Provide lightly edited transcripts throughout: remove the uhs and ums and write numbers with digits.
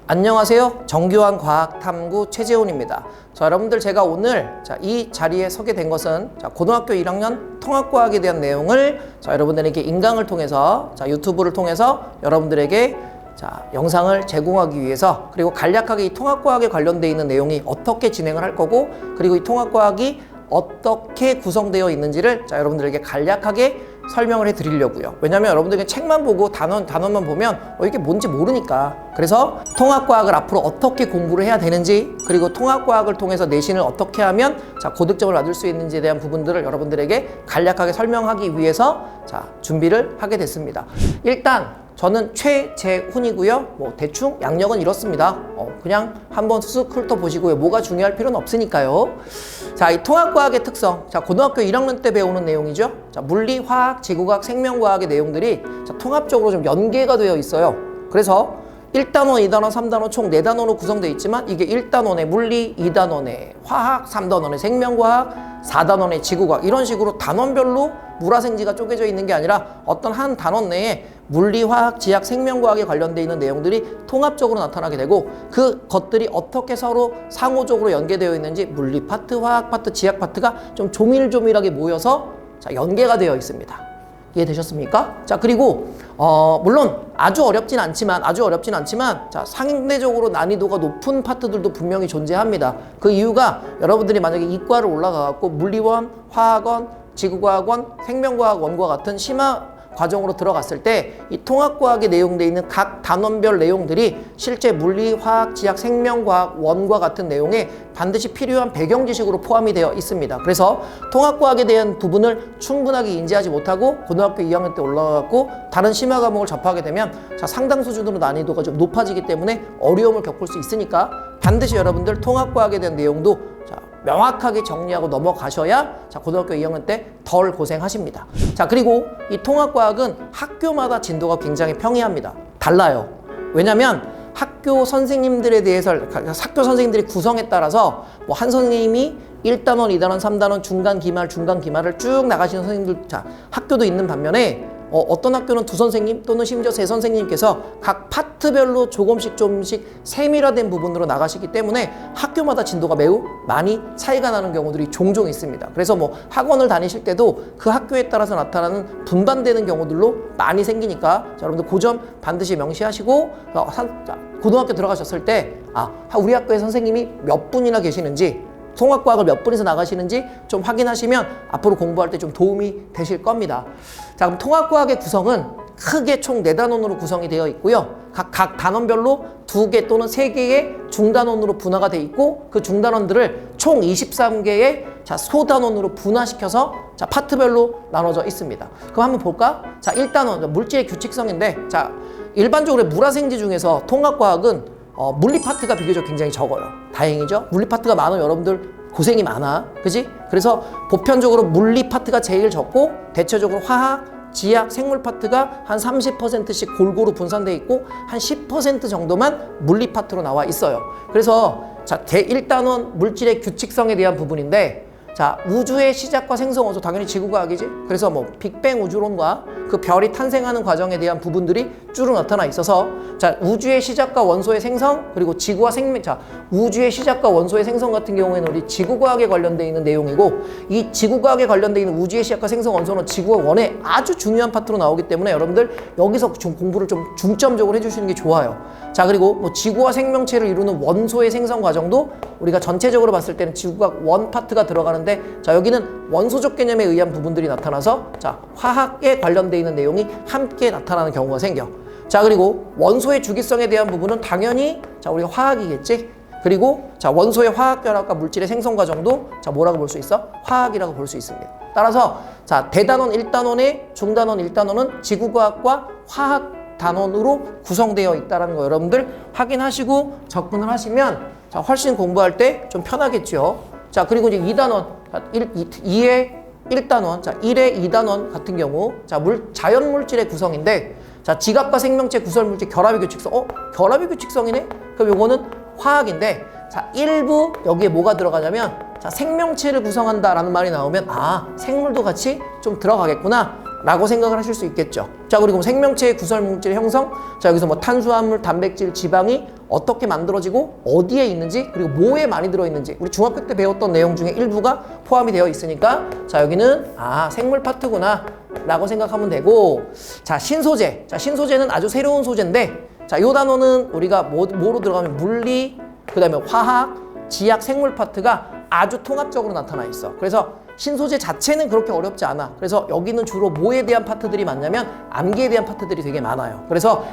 안녕하세요. 정교한 과학탐구 최재훈입니다. 자, 여러분들 제가 오늘 이 자리에 서게 된 것은 고등학교 1학년 통합과학에 대한 내용을 여러분들에게 인강을 통해서 유튜브를 통해서 여러분들에게 영상을 제공하기 위해서, 그리고 간략하게 이 통합과학에 관련되어 있는 내용이 어떻게 진행을 할 거고, 그리고 이 통합과학이 어떻게 구성되어 있는지를 여러분들에게 간략하게 설명을 해 드리려고요. 왜냐면 여러분들이 책만 보고 단원만 보면 이게 뭔지 모르니까. 그래서 통합과학을 앞으로 어떻게 공부를 해야 되는지, 그리고 통합과학을 통해서 내신을 어떻게 하면 고득점을 받을 수 있는지에 대한 부분들을 여러분들에게 간략하게 설명하기 위해서 준비를 하게 됐습니다. 일단 저는 최재훈이고요. 대충 양력은 이렇습니다. 그냥 한번 쓱 훑어보시고요. 뭐가 중요할 필요는 없으니까요. 이 통합과학의 특성. 고등학교 1학년 때 배우는 내용이죠. 물리, 화학, 지구과학, 생명과학의 내용들이 통합적으로 좀 연계가 되어 있어요. 그래서 1단원, 2단원, 3단원 총 4단원으로 구성되어 있지만, 이게 1단원의 물리, 2단원의 화학, 3단원의 생명과학, 4단원의 지구과학, 이런 식으로 단원별로 물화생지가 쪼개져 있는 게 아니라 어떤 한 단원 내에 물리, 화학, 지학, 생명과학에 관련되어 있는 내용들이 통합적으로 나타나게 되고, 그 것들이 어떻게 서로 상호적으로 연계되어 있는지 물리 파트, 화학 파트, 지학 파트가 좀 조밀조밀하게 모여서 연계가 되어 있습니다. 이해되셨습니까? 그리고 물론 아주 어렵진 않지만 상대적으로 난이도가 높은 파트들도 분명히 존재합니다. 그 이유가 여러분들이 만약에 이과를 올라가갖고 물리원, 화학원, 지구과학원, 생명과학원과 같은 심화 과정으로 들어갔을 때 이 통합과학에 내용되어 있는 각 단원별 내용들이 실제 물리, 화학, 지학, 생명과학 원과 같은 내용에 반드시 필요한 배경 지식으로 포함이 되어 있습니다. 그래서 통합과학에 대한 부분을 충분하게 인지하지 못하고 고등학교 2학년 때 올라가고 다른 심화 과목을 접하게 되면 상당 수준으로 난이도가 좀 높아지기 때문에 어려움을 겪을 수 있으니까 반드시 여러분들 통합과학에 대한 내용도 명확하게 정리하고 넘어가셔야 고등학교 2학년 때 덜 고생하십니다. 그리고 이 통합과학은 학교마다 진도가 굉장히 평이합니다. 달라요. 왜냐면 학교 선생님들에 대해서, 학교 선생님들이 구성에 따라서 한 선생님이 1단원, 2단원, 3단원, 중간, 기말을 쭉 나가시는 선생님들, 학교도 있는 반면에 어떤 학교는 2선생님 또는 심지어 3선생님께서 각 파트별로 조금씩 세밀화된 부분으로 나가시기 때문에 학교마다 진도가 매우 많이 차이가 나는 경우들이 종종 있습니다. 그래서 학원을 다니실 때도 그 학교에 따라서 나타나는 분반되는 경우들로 많이 생기니까 여러분들 그 점 반드시 명시하시고, 고등학교 들어가셨을 때 우리 학교에 선생님이 몇 분이나 계시는지, 통합과학을 몇 분이서 나가시는지 좀 확인하시면 앞으로 공부할 때 좀 도움이 되실 겁니다. 그럼 통합과학의 구성은 크게 총 4단원으로 구성이 되어 있고요. 각 단원별로 2개 또는 3개의 중단원으로 분화가 되어 있고, 그 중단원들을 총 23개의 소단원으로 분화시켜서 파트별로 나눠져 있습니다. 그럼 한번 볼까? 1단원, 물질의 규칙성인데, 일반적으로 물화생지 중에서 통합과학은 물리 파트가 비교적 굉장히 적어요. 다행이죠? 물리 파트가 많으면 여러분들 고생이 많아. 그지? 그래서 보편적으로 물리 파트가 제일 적고, 대체적으로 화학, 지학, 생물 파트가 한 30%씩 골고루 분산되어 있고, 한 10% 정도만 물리 파트로 나와 있어요. 그래서 제1단원 물질의 규칙성에 대한 부분인데, 우주의 시작과 생성 원소, 당연히 지구과학이지. 그래서 빅뱅 우주론과 그 별이 탄생하는 과정에 대한 부분들이 쭈루 나타나 있어서, 우주의 시작과 원소의 생성, 그리고 지구와 우주의 시작과 원소의 생성 같은 경우에는 우리 지구과학에 관련되어 있는 내용이고, 이 지구과학에 관련되어 있는 우주의 시작과 생성 원소는 지구와 원의 아주 중요한 파트로 나오기 때문에 여러분들 여기서 좀 공부를 좀 중점적으로 해주시는 게 좋아요. 그리고 지구와 생명체를 이루는 원소의 생성 과정도 우리가 전체적으로 봤을 때는 지구과학 원 파트가 들어가는데, 여기는 원소적 개념에 의한 부분들이 나타나서 화학에 관련되어 있는 내용이 함께 나타나는 경우가 생겨. 그리고 원소의 주기성에 대한 부분은 당연히 우리가 화학이겠지. 그리고 원소의 화학결합과 물질의 생성 과정도 뭐라고 볼 수 있어? 화학이라고 볼 수 있습니다. 따라서 대단원 1단원의 중단원 1단원은 지구과학과 화학 단원으로 구성되어 있다는 거 여러분들 확인하시고 접근을 하시면 훨씬 공부할 때 좀 편하겠죠. 그리고 이제 2단원, 2의 1단원, 1의 2단원 같은 경우 자연 물질의 구성인데, 지각과 생명체 구설물질 결합의 규칙성. 결합의 규칙성이네? 그럼 요거는 화학인데, 일부 여기에 뭐가 들어가냐면 생명체를 구성한다라는 말이 나오면 생물도 같이 좀 들어가겠구나. 라고 생각을 하실 수 있겠죠. 자, 그리고 생명체의 구성 물질 형성, 자, 여기서 뭐 탄수화물, 단백질, 지방이 어떻게 만들어지고 어디에 있는지, 그리고 뭐에 많이 들어있는지 우리 중학교 때 배웠던 내용 중에 일부가 포함이 되어 있으니까, 자, 여기는 생물 파트구나 라고 생각하면 되고, 자, 신소재. 자, 신소재는 아주 새로운 소재인데, 자, 요 단어는 우리가 뭐로 들어가면 물리, 그 다음에 화학, 지학, 생물 파트가 아주 통합적으로 나타나 있어. 그래서 신소재 자체는 그렇게 어렵지 않아. 그래서 여기는 주로 뭐에 대한 파트들이 많냐면 암기에 대한 파트들이 되게 많아요. 그래서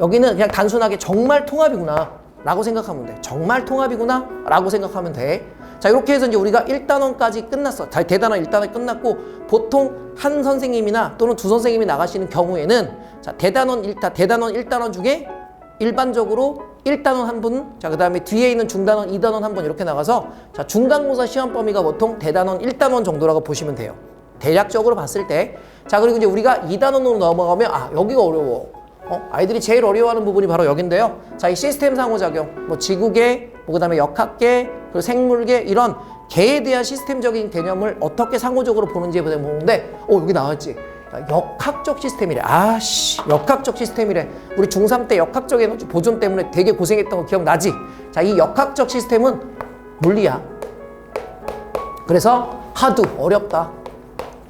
여기는 그냥 단순하게 정말 통합이구나 라고 생각하면 돼. 정말 통합이구나 라고 생각하면 돼. 자, 이렇게 해서 이제 우리가 1단원까지 끝났어. 대단원 1단원이 끝났고, 보통 한 선생님이나 또는 두 선생님이 나가시는 경우에는, 자, 대단원 1단원 중에 일반적으로 1단원 한 분, 자, 그 다음에 뒤에 있는 중단원 2단원 한 분 이렇게 나가서, 자, 중간고사 시험 범위가 보통 대단원 1단원 정도라고 보시면 돼요. 대략적으로 봤을 때. 자, 그리고 이제 우리가 2단원으로 넘어가면, 여기가 어려워. 아이들이 제일 어려워하는 부분이 바로 여긴데요. 자, 이 시스템 상호작용, 뭐 지구계, 그 다음에 역학계, 그리고 생물계, 이런 개에 대한 시스템적인 개념을 어떻게 상호적으로 보는지에 대해 보는데, 여기 나왔지. 역학적 시스템이래. 역학적 시스템이래. 우리 중3 때 역학적 에너지 보존 때문에 되게 고생했던 거 기억나지? 자, 이 역학적 시스템은 물리야. 그래서 하도 어렵다.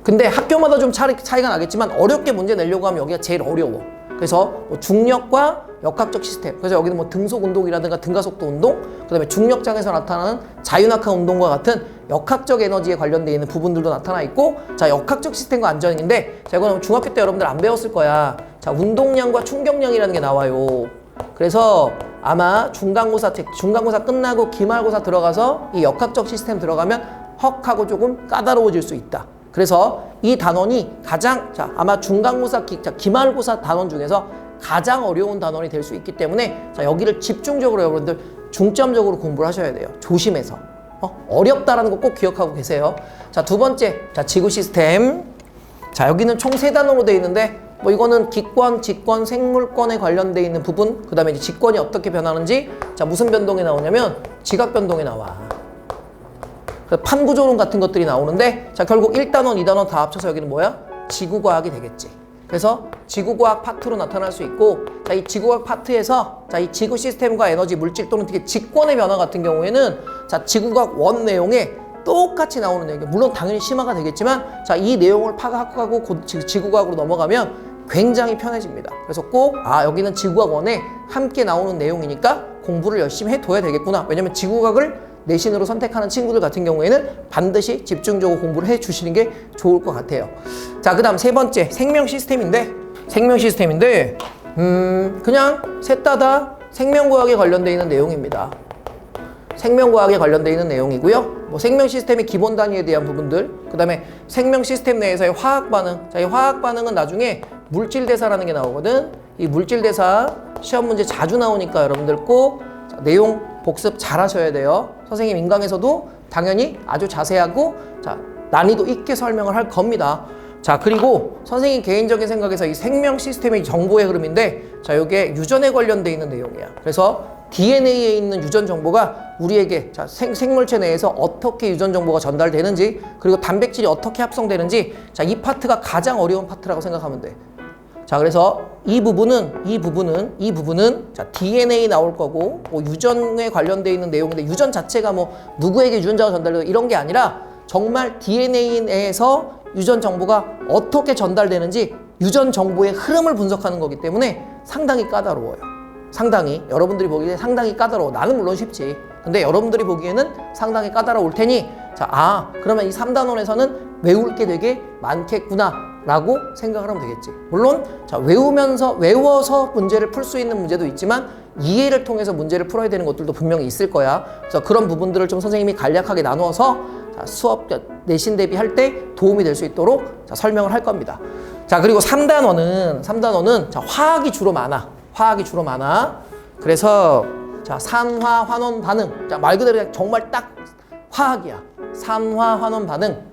근데 학교마다 좀 차이가 나겠지만 어렵게 문제 내려고 하면 여기가 제일 어려워. 그래서 뭐 중력과 역학적 시스템, 그래서 여기는 뭐 등속 운동이라든가 등가속도 운동, 그 다음에 중력장에서 나타나는 자유낙하 운동과 같은 역학적 에너지에 관련되어 있는 부분들도 나타나 있고, 자, 역학적 시스템과 안전인데, 자, 이거는 중학교 때 여러분들 안 배웠을 거야. 자, 운동량과 충격량이라는 게 나와요. 그래서 아마 중간고사 끝나고 기말고사 들어가서 이 역학적 시스템 들어가면 헉하고 조금 까다로워질 수 있다. 그래서 이 단원이 가장, 자, 아마 중간고사, 기말고사 단원 중에서 가장 어려운 단원이 될 수 있기 때문에, 자, 여기를 집중적으로 여러분들 중점적으로 공부를 하셔야 돼요. 조심해서. 어렵다라는 거 꼭 기억하고 계세요. 자, 두 번째, 자, 지구 시스템. 자, 여기는 총 3단원으로 되어 있는데, 뭐 이거는 기권, 직권, 생물권에 관련되어 있는 부분, 그 다음에 이제 직권이 어떻게 변하는지, 자, 무슨 변동이 나오냐면 지각 변동이 나와. 판구조론 같은 것들이 나오는데, 자, 결국 1단원, 2단원 다 합쳐서 여기는 뭐야? 지구과학이 되겠지. 그래서 지구과학 파트로 나타날 수 있고, 자, 이 지구과학 파트에서, 자, 이 지구 시스템과 에너지, 물질 또는 특히 직권의 변화 같은 경우에는, 자, 지구과학 원 내용에 똑같이 나오는 내용, 물론 당연히 심화가 되겠지만, 자, 이 내용을 파악하고 지구과학으로 넘어가면 굉장히 편해집니다. 그래서 꼭 여기는 지구과학 원에 함께 나오는 내용이니까 공부를 열심히 해둬야 되겠구나. 왜냐면 지구과학을 내신으로 선택하는 친구들 같은 경우에는 반드시 집중적으로 공부를 해주시는 게 좋을 것 같아요. 자, 그 다음 세 번째, 생명 시스템인데 그냥 셋 다 생명과학에 관련되어 있는 내용입니다. 생명과학에 관련되어 있는 내용이고요. 뭐 생명 시스템의 기본 단위에 대한 부분들, 그 다음에 생명 시스템 내에서의 화학 반응. 자, 이 화학 반응은 나중에 물질대사라는 게 나오거든. 이 물질대사 시험 문제 자주 나오니까 여러분들 꼭 내용 복습 잘 하셔야 돼요. 선생님 인강에서도 당연히 아주 자세하고, 자, 난이도 있게 설명을 할 겁니다. 자, 그리고 선생님 개인적인 생각에서 이 생명 시스템의 정보의 흐름인데, 자, 이게 유전에 관련되어 있는 내용이야. 그래서 DNA에 있는 유전 정보가 우리에게, 자, 생물체 내에서 어떻게 유전 정보가 전달되는지, 그리고 단백질이 어떻게 합성되는지, 자, 이 파트가 가장 어려운 파트라고 생각하면 돼. 자, 그래서 이 부분은 자, DNA 나올 거고, 뭐 유전에 관련되어 있는 내용인데, 유전 자체가 뭐 누구에게 유전자가 전달되고 이런 게 아니라 정말 DNA 내에서 유전 정보가 어떻게 전달되는지 유전 정보의 흐름을 분석하는 거기 때문에 상당히 까다로워요. 상당히 여러분들이 보기에 상당히 까다로워. 나는 물론 쉽지. 근데 여러분들이 보기에는 상당히 까다로울 테니, 자, 그러면 이 3단원에서는 외울 게 되게 많겠구나 라고 생각을 하면 되겠지. 물론, 자, 외워서 문제를 풀 수 있는 문제도 있지만 이해를 통해서 문제를 풀어야 되는 것들도 분명히 있을 거야. 그래서 그런 부분들을 좀 선생님이 간략하게 나누어서, 자, 수업 내신 대비할 때 도움이 될 수 있도록, 자, 설명을 할 겁니다. 자, 그리고 3단원은 자, 화학이 주로 많아. 그래서, 자, 산화 환원 반응. 자, 말 그대로 정말 딱 화학이야. 산화 환원 반응.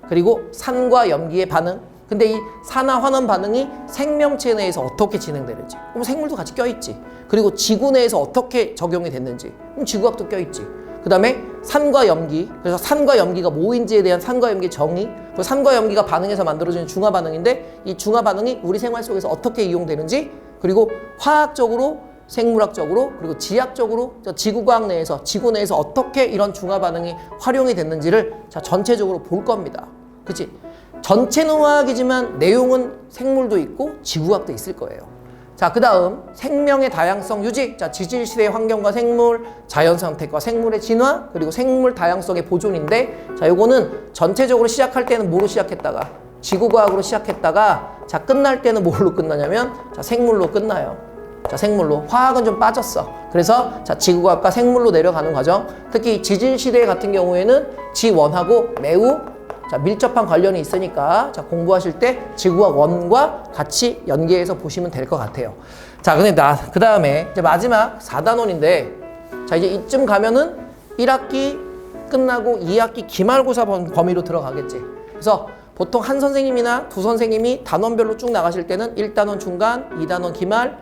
그리고 산과 염기의 반응. 근데 이 산화 환원 반응이 생명체 내에서 어떻게 진행되는지, 그럼 생물도 같이 껴있지. 그리고 지구 내에서 어떻게 적용이 됐는지, 그럼 지구학도 껴있지. 그 다음에 산과 염기, 그래서 산과 염기가 뭐인지에 대한 산과 염기 정의, 그 산과 염기가 반응해서 만들어지는 중화 반응인데 이 중화 반응이 우리 생활 속에서 어떻게 이용되는지, 그리고 화학적으로, 생물학적으로, 그리고 지학적으로 지구과학 내에서, 지구 내에서 어떻게 이런 중화 반응이 활용이 됐는지를 자 전체적으로 볼 겁니다. 그치? 전체는 화학이지만 내용은 생물도 있고 지구과학도 있을 거예요. 자, 그 다음 생명의 다양성 유지. 자, 지질시대의 환경과 생물, 자연선택과 생물의 진화, 그리고 생물 다양성의 보존인데, 자, 요거는 전체적으로 시작할 때는 뭐로 시작했다가 지구과학으로 시작했다가, 자, 끝날 때는 뭘로 끝나냐면, 자, 생물로 끝나요. 자, 생물로. 화학은 좀 빠졌어. 그래서 자, 지구과학과 생물로 내려가는 과정. 특히 지질시대 같은 경우에는 지원하고 매우 자, 밀접한 관련이 있으니까 자, 공부하실 때 지구과학 원과 같이 연계해서 보시면 될 것 같아요. 자, 근데 그 다음에 이제 마지막 4단원인데, 자, 이제 이쯤 가면은 1학기 끝나고 2학기 기말고사 범위로 들어가겠지. 그래서 보통 한 선생님이나 두 선생님이 단원별로 쭉 나가실 때는 1단원 중간, 2단원 기말,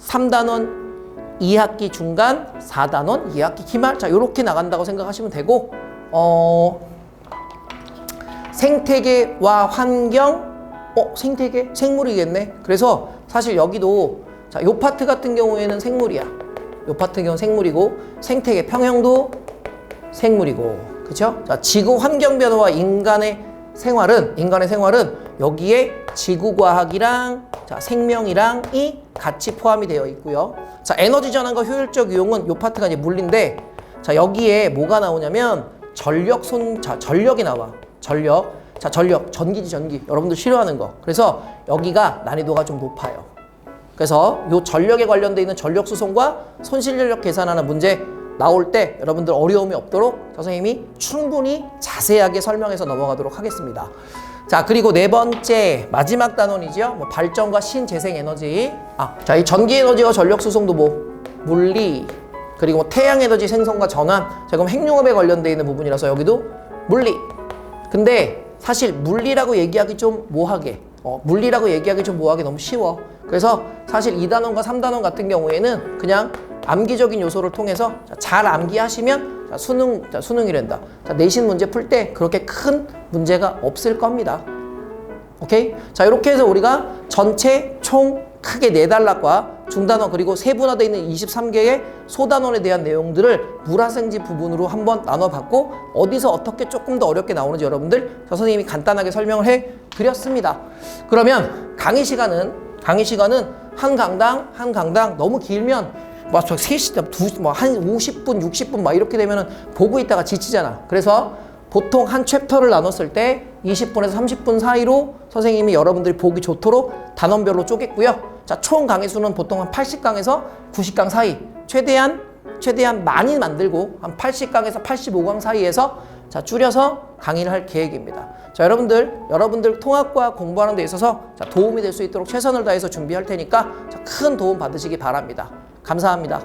3단원 2학기 중간, 4단원 2학기 기말. 자, 요렇게 나간다고 생각하시면 되고, 생태계와 환경, 생태계? 생물이겠네. 그래서 사실 여기도 자, 요 파트 같은 경우에는 생물이야. 요 파트 경우 생물이고, 생태계, 평형도 생물이고, 그쵸? 자, 지구 환경 변화와 인간의 생활은 여기에 지구과학이랑 자, 생명이랑이 같이 포함이 되어 있고요. 자, 에너지 전환과 효율적 이용은 요 파트가 이제 물리인데, 자, 여기에 뭐가 나오냐면 전력이 나와. 전력. 자, 전력. 전기지, 전기. 여러분들 싫어하는 거. 그래서 여기가 난이도가 좀 높아요. 그래서 요 전력에 관련돼 있는 전력 수송과 손실 전력 계산하는 문제 나올 때 여러분들 어려움이 없도록 선생님이 충분히 자세하게 설명해서 넘어가도록 하겠습니다. 자, 그리고 네 번째 마지막 단원이죠. 뭐 발전과 신재생 에너지. 자, 이 전기 에너지와 전력 수송도 뭐 물리, 그리고 뭐 태양 에너지 생성과 전환. 자, 그럼 핵융합에 관련돼 있는 부분이라서 여기도 물리. 근데 사실 물리라고 얘기하기 좀 뭐하게, 너무 쉬워. 그래서 사실 2단원과 3단원 같은 경우에는 그냥 암기적인 요소를 통해서 잘 암기하시면 수능이란다. 자, 내신 문제 풀 때 그렇게 큰 문제가 없을 겁니다. 오케이? 자, 이렇게 해서 우리가 전체 총 크게 4단락과 중단원, 그리고 세분화되어 있는 23개의 소단원에 대한 내용들을 물화생지 부분으로 한번 나눠봤고, 어디서 어떻게 조금 더 어렵게 나오는지 여러분들 저 선생님이 간단하게 설명을 해 드렸습니다. 그러면 강의 시간은 한 강당 너무 길면 막 3시간, 2시, 한 50분, 60분 막 이렇게 되면은 보고 있다가 지치잖아. 그래서 보통 한 챕터를 나눴을 때 20분에서 30분 사이로 선생님이 여러분들이 보기 좋도록 단원별로 쪼갰고요. 자, 총 강의 수는 보통 한 80강에서 90강 사이, 최대한 많이 만들고 한 80강에서 85강 사이에서 자, 줄여서 강의를 할 계획입니다. 자, 여러분들 통합과학 공부하는 데 있어서 자, 도움이 될 수 있도록 최선을 다해서 준비할 테니까 자, 큰 도움 받으시기 바랍니다. 감사합니다.